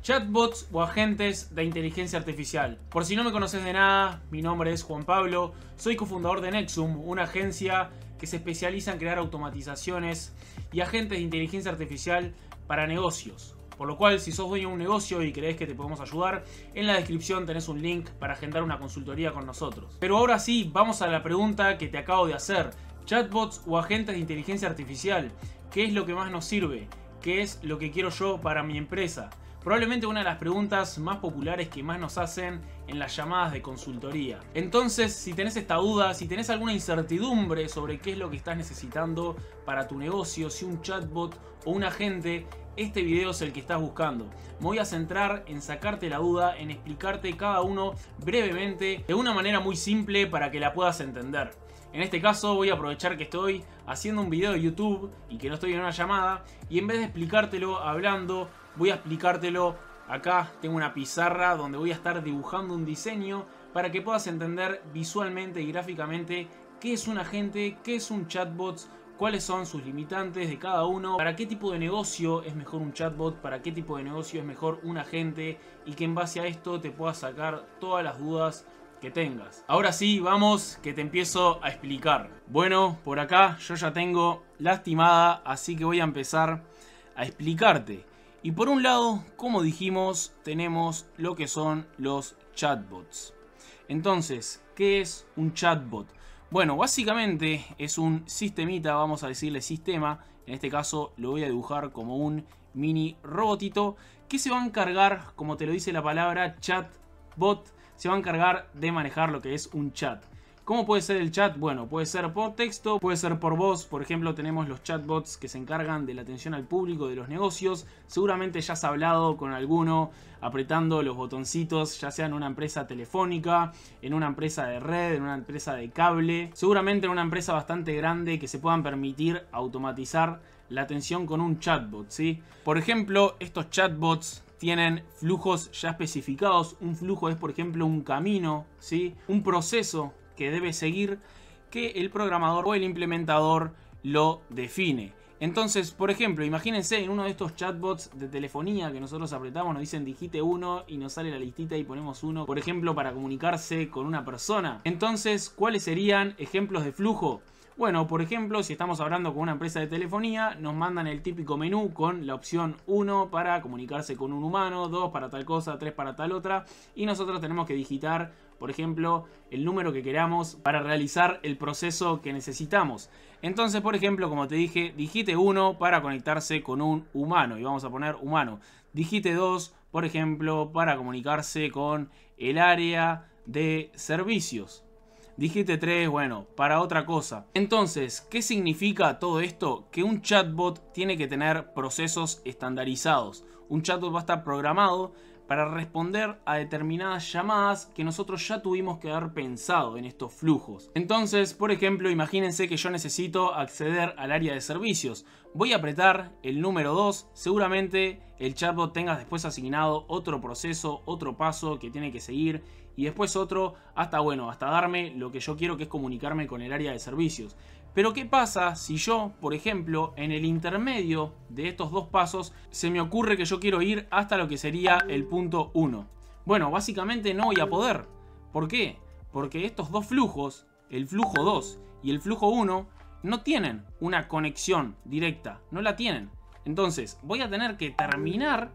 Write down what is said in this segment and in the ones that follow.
Chatbots o agentes de inteligencia artificial. Por si no me conoces de nada, mi nombre es Juan Pablo, soy cofundador de Nexum, una agencia que se especializa en crear automatizaciones y agentes de inteligencia artificial para negocios. Por lo cual, si sos dueño de un negocio y crees que te podemos ayudar, en la descripción tenés un link para agendar una consultoría con nosotros. Pero ahora sí, vamos a la pregunta que te acabo de hacer. Chatbots o agentes de inteligencia artificial, ¿qué es lo que más nos sirve? ¿Qué es lo que quiero yo para mi empresa? Probablemente una de las preguntas más populares que más nos hacen en las llamadas de consultoría. Entonces, si tenés esta duda, si tenés alguna incertidumbre sobre qué es lo que estás necesitando para tu negocio, si un chatbot o un agente, este video es el que estás buscando. Me voy a centrar en sacarte la duda, en explicarte cada uno brevemente, de una manera muy simple para que la puedas entender. En este caso voy a aprovechar que estoy haciendo un video de YouTube y que no estoy en una llamada, y en vez de explicártelo hablando, voy a explicártelo acá. Tengo una pizarra donde voy a estar dibujando un diseño para que puedas entender visualmente y gráficamente qué es un agente, qué es un chatbot, cuáles son sus limitantes de cada uno, para qué tipo de negocio es mejor un chatbot, para qué tipo de negocio es mejor un agente, y que en base a esto te puedas sacar todas las dudas que tengas. Ahora sí, vamos, que te empiezo a explicar. Bueno, por acá yo ya tengo la estimada, así que voy a empezar a explicarte. Y por un lado, como dijimos, tenemos lo que son los chatbots. Entonces, ¿qué es un chatbot? Bueno, básicamente es un sistemita, vamos a decirle sistema. En este caso lo voy a dibujar como un mini robotito que se va a encargar, como te lo dice la palabra chatbot, se va a encargar de manejar lo que es un chat. ¿Cómo puede ser el chat? Bueno, puede ser por texto, puede ser por voz. Por ejemplo, tenemos los chatbots que se encargan de la atención al público de los negocios. Seguramente ya has hablado con alguno apretando los botoncitos, ya sea en una empresa telefónica, en una empresa de red, en una empresa de cable. Seguramente en una empresa bastante grande que se puedan permitir automatizar la atención con un chatbot, ¿sí? Por ejemplo, estos chatbots tienen flujos ya especificados. Un flujo es, por ejemplo, un camino, ¿sí? Un proceso que debe seguir, que el programador o el implementador lo define. Entonces, por ejemplo, imagínense en uno de estos chatbots de telefonía que nosotros apretamos, nos dicen digite 1 y nos sale la listita y ponemos 1, por ejemplo, para comunicarse con una persona. Entonces, ¿cuáles serían ejemplos de flujo? Bueno, por ejemplo, si estamos hablando con una empresa de telefonía, nos mandan el típico menú con la opción 1 para comunicarse con un humano, 2 para tal cosa, 3 para tal otra, y nosotros tenemos que digitar, por ejemplo, el número que queramos para realizar el proceso que necesitamos. Entonces, por ejemplo, como te dije, digite 1 para conectarse con un humano, y vamos a poner humano. Digite 2, por ejemplo, para comunicarse con el área de servicios. Digite 3, bueno, para otra cosa. Entonces, ¿qué significa todo esto? Que un chatbot tiene que tener procesos estandarizados. Un chatbot va a estar programado para responder a determinadas llamadas que nosotros ya tuvimos que haber pensado en estos flujos. Entonces, por ejemplo, imagínense que yo necesito acceder al área de servicios. Voy a apretar el número 2, seguramente el chatbot tenga después asignado otro proceso, otro paso que tiene que seguir, y después otro, hasta darme lo que yo quiero, que es comunicarme con el área de servicios. Pero ¿qué pasa si yo, por ejemplo, en el intermedio de estos dos pasos, se me ocurre que yo quiero ir hasta lo que sería el punto 1? Bueno, básicamente no voy a poder. ¿Por qué? Porque estos dos flujos, el flujo 2 y el flujo 1, no tienen una conexión directa, no la tienen. Entonces, voy a tener que terminar.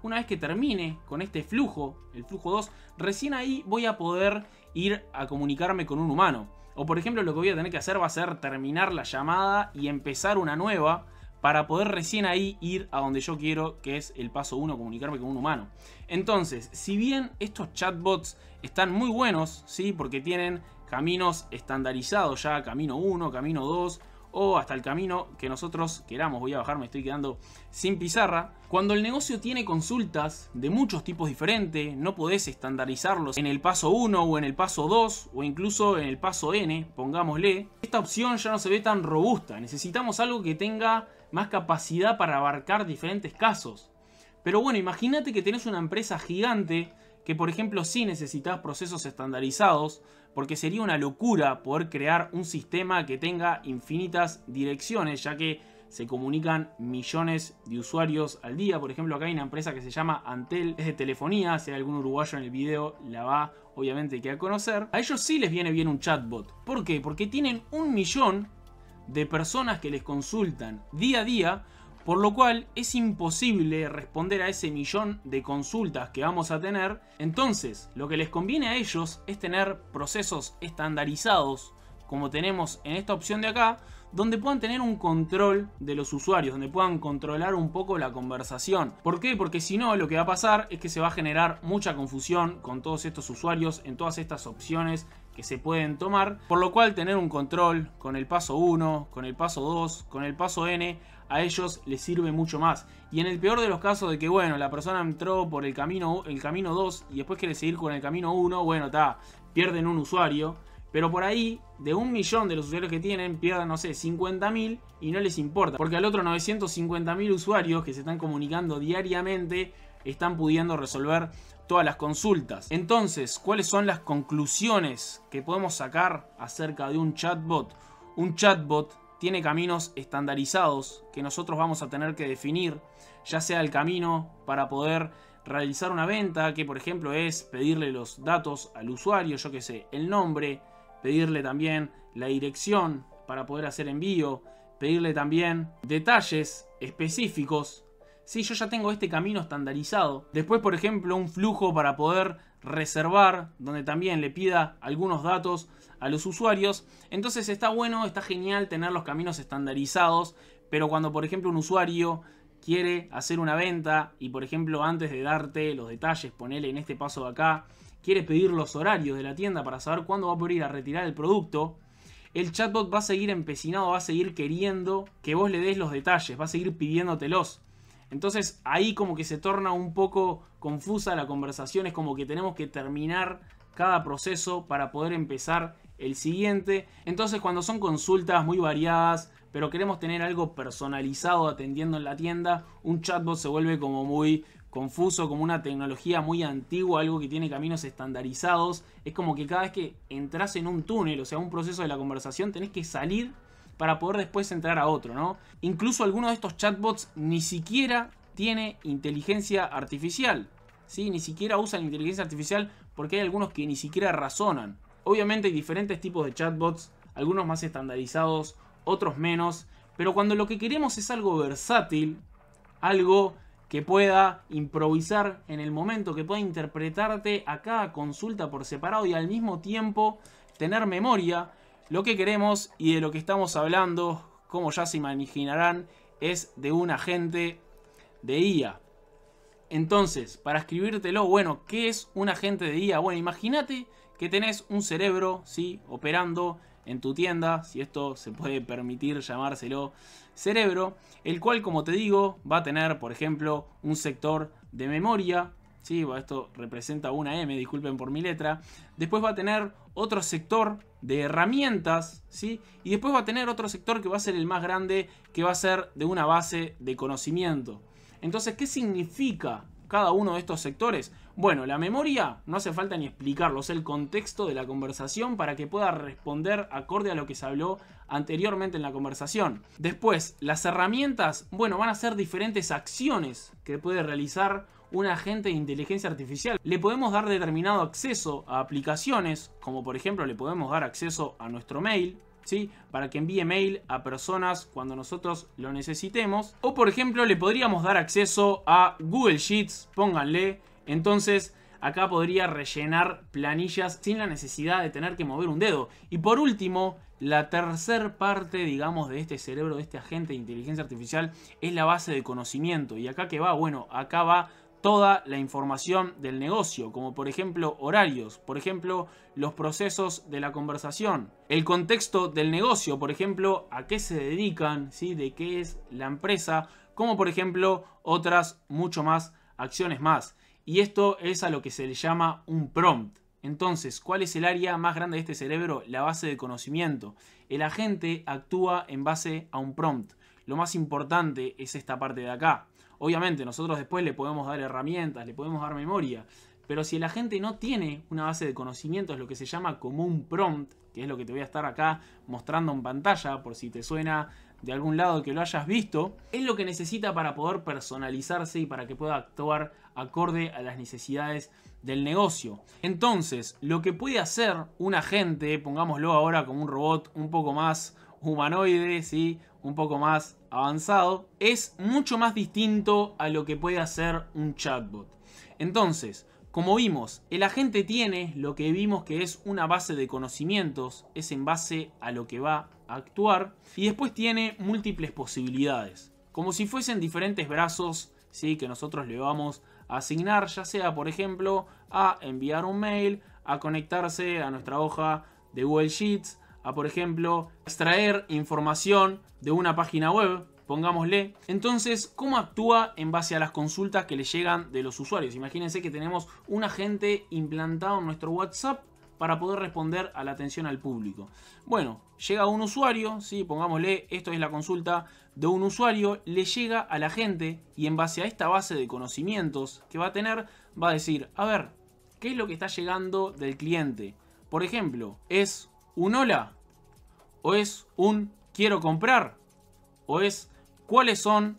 Una vez que termine con este flujo, el flujo 2, recién ahí voy a poder ir a comunicarme con un humano. O por ejemplo, lo que voy a tener que hacer va a ser terminar la llamada y empezar una nueva para poder recién ahí ir a donde yo quiero, que es el paso 1, comunicarme con un humano. Entonces, si bien estos chatbots están muy buenos, ¿sí? Porque tienen caminos estandarizados ya, camino 1, camino 2... o hasta el camino que nosotros queramos. Voy a bajar, me estoy quedando sin pizarra. Cuando el negocio tiene consultas de muchos tipos diferentes, no podés estandarizarlos en el paso 1 o en el paso 2 o incluso en el paso N, pongámosle. Esta opción ya no se ve tan robusta. Necesitamos algo que tenga más capacidad para abarcar diferentes casos. Pero bueno, imagínate que tenés una empresa gigante que, por ejemplo, sí necesitas procesos estandarizados, porque sería una locura poder crear un sistema que tenga infinitas direcciones, ya que se comunican millones de usuarios al día. Por ejemplo, acá hay una empresa que se llama Antel, es de telefonía. Si hay algún uruguayo en el video, la va obviamente que a conocer. A ellos sí les viene bien un chatbot. ¿Por qué? Porque tienen 1 millón de personas que les consultan día a día, por lo cual es imposible responder a ese millón de consultas que vamos a tener. Entonces, lo que les conviene a ellos es tener procesos estandarizados, como tenemos en esta opción de acá, donde puedan tener un control de los usuarios, donde puedan controlar un poco la conversación. ¿Por qué? Porque si no, lo que va a pasar es que se va a generar mucha confusión con todos estos usuarios en todas estas opciones que se pueden tomar, por lo cual tener un control con el paso 1, con el paso 2, con el paso N, a ellos les sirve mucho más. Y en el peor de los casos de que, bueno, la persona entró por el camino 2 y después quiere seguir con el camino 1, bueno, pierden un usuario. Pero por ahí, de 1 millón de los usuarios que tienen, pierdan, no sé, 50.000 y no les importa. Porque al otro 950.000 usuarios que se están comunicando diariamente están pudiendo resolver todas las consultas. Entonces, ¿cuáles son las conclusiones que podemos sacar acerca de un chatbot? Un chatbot tiene caminos estandarizados que nosotros vamos a tener que definir, ya sea el camino para poder realizar una venta, que por ejemplo es pedirle los datos al usuario, yo que sé, el nombre, pedirle también la dirección para poder hacer envío, pedirle también detalles específicos. Si yo ya tengo este camino estandarizado, después por ejemplo un flujo para poder reservar, donde también le pida algunos datos a los usuarios. Entonces está bueno, está genial tener los caminos estandarizados, pero cuando por ejemplo un usuario quiere hacer una venta y por ejemplo antes de darte los detalles, ponele en este paso de acá, quiere pedir los horarios de la tienda para saber cuándo va a poder ir a retirar el producto, el chatbot va a seguir empecinado, va a seguir queriendo que vos le des los detalles, va a seguir pidiéndotelos. Entonces ahí como que se torna un poco confusa la conversación, es como que tenemos que terminar cada proceso para poder empezar el siguiente. Entonces cuando son consultas muy variadas, pero queremos tener algo personalizado atendiendo en la tienda, un chatbot se vuelve como muy confuso, como una tecnología muy antigua, algo que tiene caminos estandarizados. Es como que cada vez que entras en un túnel, o sea, un proceso de la conversación, tenés que salir para poder después entrar a otro, ¿no? Incluso algunos de estos chatbots ni siquiera tiene inteligencia artificial, ¿sí? Ni siquiera usan inteligencia artificial porque hay algunos que ni siquiera razonan. Obviamente hay diferentes tipos de chatbots, algunos más estandarizados, otros menos, pero cuando lo que queremos es algo versátil, algo que pueda improvisar en el momento, que pueda interpretarte a cada consulta por separado y al mismo tiempo tener memoria, lo que queremos y de lo que estamos hablando, como ya se imaginarán, es de un agente de IA. Entonces, para escribírtelo, bueno, ¿qué es un agente de IA? Bueno, imagínate que tenés un cerebro, ¿sí?, operando en tu tienda, si esto se puede permitir llamárselo cerebro, el cual, como te digo, va a tener, por ejemplo, un sector de memoria, ¿sí? Esto representa una M, disculpen por mi letra. Después va a tener otro sector de herramientas, ¿sí? Y después va a tener otro sector que va a ser el más grande, que va a ser de una base de conocimiento. Entonces, ¿qué significa cada uno de estos sectores? Bueno, la memoria no hace falta ni explicarlo, es el contexto de la conversación para que pueda responder acorde a lo que se habló anteriormente en la conversación. Después, las herramientas, bueno, van a ser diferentes acciones que puede realizar un agente de inteligencia artificial. Le podemos dar determinado acceso a aplicaciones, como por ejemplo le podemos dar acceso a nuestro mail, ¿sí?, para que envíe mail a personas cuando nosotros lo necesitemos. O por ejemplo le podríamos dar acceso a Google Sheets, pónganle. Entonces acá podría rellenar planillas sin la necesidad de tener que mover un dedo. Y por último, la tercer parte, digamos, de este cerebro, de este agente de inteligencia artificial, es la base de conocimiento. ¿Y acá qué va? Bueno, acá va toda la información del negocio, como por ejemplo horarios, por ejemplo los procesos de la conversación, el contexto del negocio, por ejemplo a qué se dedican, ¿sí?, de qué es la empresa, como por ejemplo otras mucho más acciones más. Y esto es a lo que se le llama un prompt. Entonces, ¿cuál es el área más grande de este cerebro? La base de conocimiento. El agente actúa en base a un prompt. Lo más importante es esta parte de acá. Obviamente nosotros después le podemos dar herramientas, le podemos dar memoria, pero si el agente no tiene una base de conocimientos, lo que se llama como un prompt, que es lo que te voy a estar acá mostrando en pantalla por si te suena de algún lado que lo hayas visto, es lo que necesita para poder personalizarse y para que pueda actuar acorde a las necesidades del negocio. Entonces, lo que puede hacer un agente, pongámoslo ahora como un robot un poco más humanoide, ¿sí? Un poco más avanzado, es mucho más distinto a lo que puede hacer un chatbot. Entonces, como vimos, el agente tiene lo que vimos que es una base de conocimientos, es en base a lo que va a actuar, y después tiene múltiples posibilidades, como si fuesen diferentes brazos, ¿sí? Que nosotros le vamos a asignar, ya sea por ejemplo a enviar un mail, a conectarse a nuestra hoja de Google Sheets, a por ejemplo extraer información de una página web, pongámosle. Entonces, ¿cómo actúa en base a las consultas que le llegan de los usuarios? Imagínense que tenemos un agente implantado en nuestro WhatsApp para poder responder a la atención al público. Bueno, llega un usuario, ¿sí? Pongámosle, esto es la consulta de un usuario, le llega a la gente y en base a esta base de conocimientos que va a tener, va a decir, a ver, ¿qué es lo que está llegando del cliente? Por ejemplo, ¿es un hola? ¿O es un quiero comprar? ¿O es cuáles son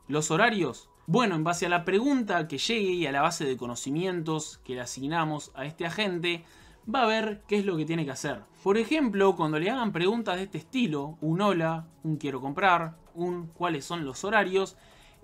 los horarios? Bueno, en base a la pregunta que llegue y a la base de conocimientos que le asignamos a este agente, va a ver qué es lo que tiene que hacer. Por ejemplo, cuando le hagan preguntas de este estilo, un hola, un quiero comprar, un cuáles son los horarios,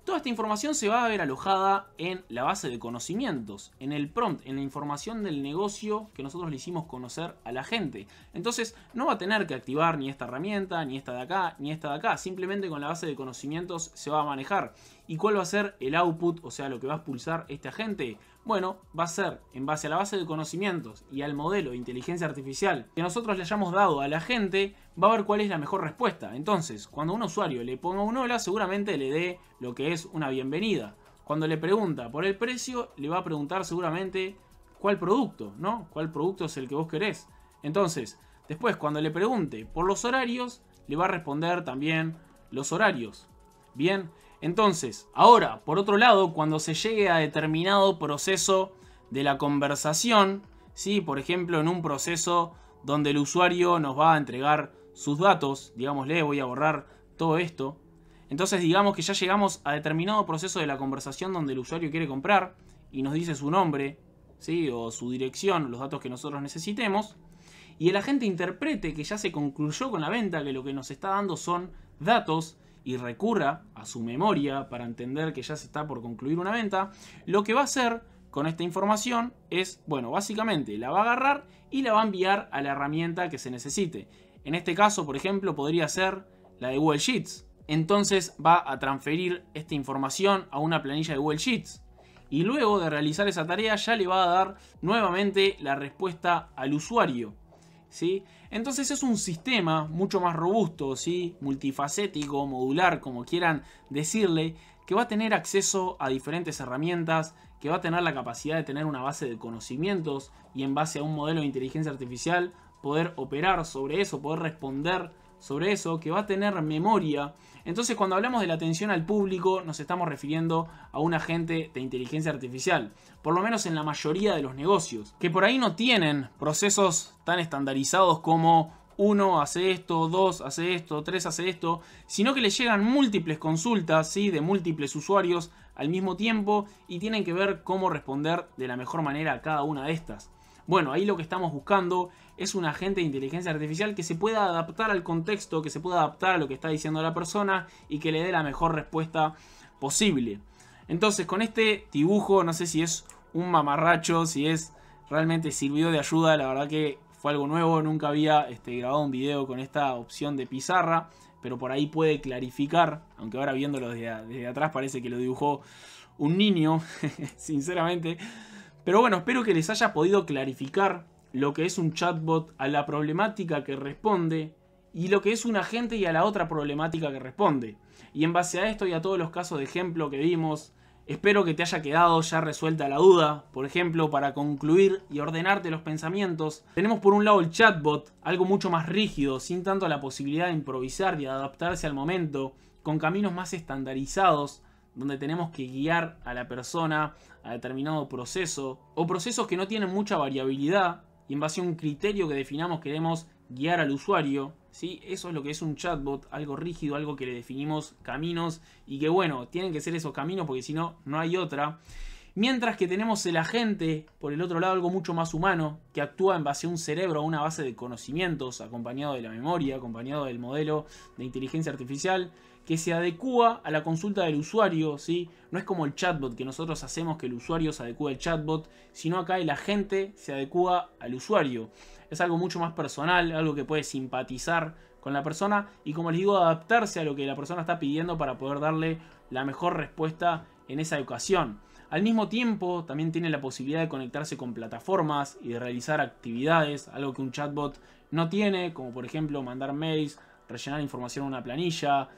toda esta información se va a ver alojada en la base de conocimientos, en el prompt, en la información del negocio que nosotros le hicimos conocer a la gente. Entonces no va a tener que activar ni esta herramienta, ni esta de acá, ni esta de acá. Simplemente con la base de conocimientos se va a manejar. ¿Y cuál va a ser el output? O sea, lo que va a expulsar este agente. Bueno, va a ser en base a la base de conocimientos y al modelo de inteligencia artificial que nosotros le hayamos dado a la gente, va a ver cuál es la mejor respuesta. Entonces, cuando un usuario le ponga un hola, seguramente le dé lo que es una bienvenida. Cuando le pregunta por el precio, le va a preguntar seguramente cuál producto, ¿no? ¿Cuál producto es el que vos querés? Entonces, después cuando le pregunte por los horarios, le va a responder también los horarios. Bien, entonces, ahora, por otro lado, cuando se llegue a determinado proceso de la conversación, ¿sí? Por ejemplo, en un proceso donde el usuario nos va a entregar sus datos, digámosle, voy a borrar todo esto. Entonces, digamos que ya llegamos a determinado proceso de la conversación donde el usuario quiere comprar y nos dice su nombre, ¿sí? O su dirección, los datos que nosotros necesitemos. Y el agente interprete que ya se concluyó con la venta, que lo que nos está dando son datos, y recurra a su memoria para entender que ya se está por concluir una venta, lo que va a hacer con esta información es, bueno, básicamente la va a agarrar y la va a enviar a la herramienta que se necesite. En este caso, por ejemplo, podría ser la de Google Sheets. Entonces va a transferir esta información a una planilla de Google Sheets. Y luego de realizar esa tarea ya le va a dar nuevamente la respuesta al usuario, ¿sí? Entonces es un sistema mucho más robusto, ¿sí? Multifacético, modular, como quieran decirle, que va a tener acceso a diferentes herramientas, que va a tener la capacidad de tener una base de conocimientos y en base a un modelo de inteligencia artificial poder operar sobre eso, poder responder sobre eso, que va a tener memoria. Entonces, cuando hablamos de la atención al público, nos estamos refiriendo a un agente de inteligencia artificial, por lo menos en la mayoría de los negocios, que por ahí no tienen procesos tan estandarizados como 1 hace esto, 2 hace esto, 3 hace esto, sino que les llegan múltiples consultas, ¿sí? De múltiples usuarios al mismo tiempo y tienen que ver cómo responder de la mejor manera a cada una de estas. Bueno, ahí lo que estamos buscando es un agente de inteligencia artificial que se pueda adaptar al contexto, que se pueda adaptar a lo que está diciendo la persona y que le dé la mejor respuesta posible. Entonces, con este dibujo, no sé si es un mamarracho, si es realmente sirvió de ayuda, la verdad que fue algo nuevo, nunca había grabado un video con esta opción de pizarra, pero por ahí puede clarificar, aunque ahora viéndolo desde atrás parece que lo dibujó un niño, sinceramente. Pero bueno, espero que les haya podido clarificar lo que es un chatbot a la problemática que responde y lo que es un agente y a la otra problemática que responde. Y en base a esto y a todos los casos de ejemplo que vimos, espero que te haya quedado ya resuelta la duda. Por ejemplo, para concluir y ordenarte los pensamientos, tenemos por un lado el chatbot, algo mucho más rígido, sin tanto la posibilidad de improvisar y de adaptarse al momento, con caminos más estandarizados, donde tenemos que guiar a la persona a determinado proceso, o procesos que no tienen mucha variabilidad, y en base a un criterio que definamos queremos guiar al usuario, ¿sí? Eso es lo que es un chatbot, algo rígido, algo que le definimos caminos y que bueno, tienen que ser esos caminos porque si no, no hay otra. Mientras que tenemos el agente, por el otro lado, algo mucho más humano, que actúa en base a un cerebro, a una base de conocimientos, acompañado de la memoria, acompañado del modelo de inteligencia artificial, que se adecúa a la consulta del usuario, ¿sí? No es como el chatbot que nosotros hacemos que el usuario se adecúe al chatbot, sino acá el agente se adecúa al usuario. Es algo mucho más personal, algo que puede simpatizar con la persona y, como les digo, adaptarse a lo que la persona está pidiendo para poder darle la mejor respuesta en esa ocasión. Al mismo tiempo, también tiene la posibilidad de conectarse con plataformas y de realizar actividades, algo que un chatbot no tiene, como por ejemplo mandar mails, rellenar información en una planilla,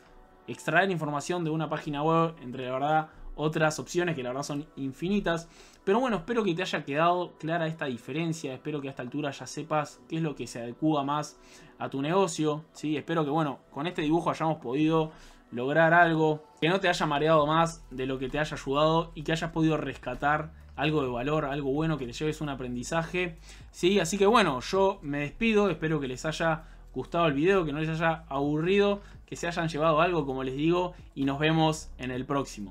extraer información de una página web, entre la verdad otras opciones que la verdad son infinitas. Pero bueno, espero que te haya quedado clara esta diferencia, espero que a esta altura ya sepas qué es lo que se adecua más a tu negocio, ¿sí? Espero que bueno, con este dibujo hayamos podido lograr algo, que no te haya mareado más de lo que te haya ayudado y que hayas podido rescatar algo de valor, algo bueno, que te lleves un aprendizaje, ¿sí? Así que bueno, yo me despido, espero que les haya gustado el video, que no les haya aburrido, que se hayan llevado algo, como les digo, y nos vemos en el próximo.